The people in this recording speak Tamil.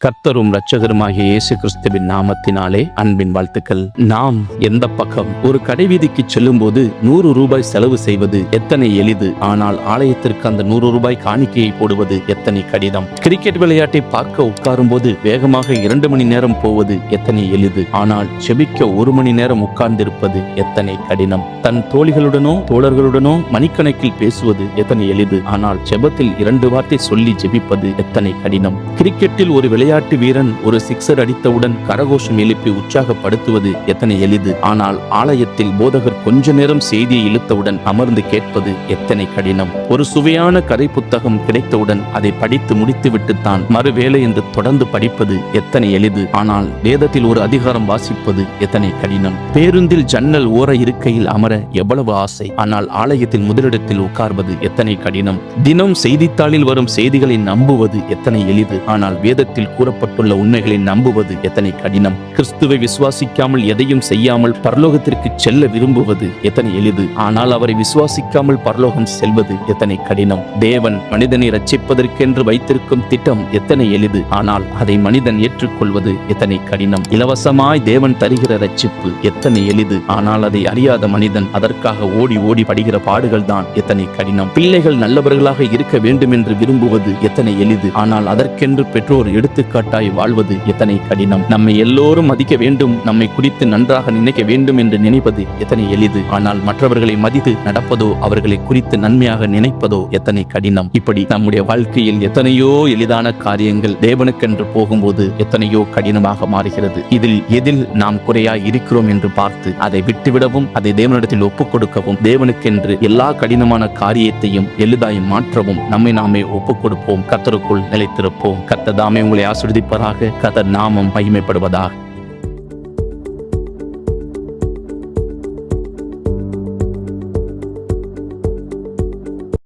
கர்த்தரும் இரட்சகருமாகிய இயேசு கிறிஸ்துவின் நாமத்தினாலே அன்பின் வாழ்த்துக்கள். நாம் எந்த பக்கம் ஒரு கடைவீதிக்கு செல்லும் போது 100 ரூபாய் செலவு செய்வது எத்தனை எளிது. ஆனால் ஆலயத்திற்கு அந்த 100 ரூபாய் காணிக்கையை போடுவது எத்தனை கடினம். கிரிக்கெட் விளையாட்டை பார்க்க உட்காரும் போது வேகமாக 2 மணி நேரம் போவது எத்தனை எளிது. ஆனால் செபிக்க 1 மணி நேரம் உட்கார்ந்திருப்பது எத்தனை கடினம். தன் தோழிகளுடனோ தோழர்களுடனோ மணிக்கணக்கில் பேசுவது எத்தனை எளிது. ஆனால் செபத்தில் 2 வார்த்தை சொல்லி ஜெபிப்பது எத்தனை கடினம். கிரிக்கெட்டில் ஒரு விளையாட்டு வீரன் ஒரு சிக்ஸர் அடித்தவுடன் கரகோஷம் எழுப்பி உற்சாகப்படுத்துவது எத்தனை எளிது. ஆனால் ஆலயத்தில் போதகர் கொஞ்ச நேரம் செய்தியை இழுத்தவுடன் அமர்ந்து கேட்பது எத்தனை கடினம். ஒரு சுவையான கதை புத்தகம் கிடைத்தவுடன் அதை படித்து முடித்துவிட்டு தான் மறுவேளை என்று தொடர்ந்து படிப்பது எத்தனை எளிது. ஆனால் வேதத்தில் ஒரு அதிகாரம் வாசிப்பது எத்தனை கடினம். பேருந்தில் ஜன்னல் ஓர இருக்கையில் அமர எவ்வளவு ஆசை. ஆனால் ஆலயத்தில் முதலிடத்தில் உட்கார்வது எத்தனை கடினம். தினம் செய்தித்தாளில் வரும் செய்திகளை நம்புவது எத்தனை எளிது. ஆனால் வேதத்தில் கூறப்பட்டுள்ள உண்மைகளை நம்புவது எத்தனை கடினம். கிறிஸ்துவை விசுவாசிக்காமல் எதையும் செய்யாமல் பரலோகத்திற்கு செல்ல விரும்புவது எத்தனை எளிது. ஆனால் அவரை விசுவாசிக்காமல் பரலோகம் செல்வது எத்தனை கடினம். தேவன் மனிதனை ரட்சிப்பதற்கென்று வைத்திருக்கும் திட்டம் எத்தனை எளிது. ஆனால் அதை மனிதன் ஏற்றுக்கொள்வது எத்தனை கடினம். இலவசமாய் தேவன் தருகிற ரட்சிப்பு எத்தனை எளிது. ஆனால் அதை அறியாத மனிதன் அதற்காக ஓடி ஓடி படுகிற பாடுகள் தான் எத்தனை கடினம். பிள்ளைகள் நல்லவர்களாக இருக்க வேண்டும் என்று விரும்புவது எத்தனை எளிது. ஆனால் அதற்கென்று பெற்றோர் எடுத்துக்காட்டாய் வாழ்வது எத்தனை கடினம். நம்மை எல்லோரும் மதிக்க வேண்டும், நம்மை குறித்து நன்றாக நினைக்க வேண்டும் என்று நினைப்பது எத்தனை எளிது. ஆனால் மற்றவர்களை மதித்து நடப்பதோ அவர்களை குறித்து நன்மையாக நினைப்பதோ எத்தனை கடினம். இப்படி நம்முடைய வாழ்க்கையில் எத்தனையோ எளிதான காரியங்கள் தேவனுக்கென்று போகும்போது எத்தனையோ கடினமாக மாறுகிறது. எதில் நாம் குறையாய் இருக்கிறோம் என்று பார்த்து அதை விட்டுவிடவும், அதை தேவனிடத்தில் ஒப்புக் கொடுக்கவும், தேவனுக்கென்று எல்லா கடினமான காரியத்தையும் எளிதாய் மாற்றவும் நம்மை நாமே ஒப்புக் கொடுப்போம். கர்த்தருக்குள் நிலைத்திருப்போம். கர்த்தர் தாமே உங்களை ஆசீர்வதிப்பாராக. கர்த்தர் நாமம் மகிமைப்படுவதாக.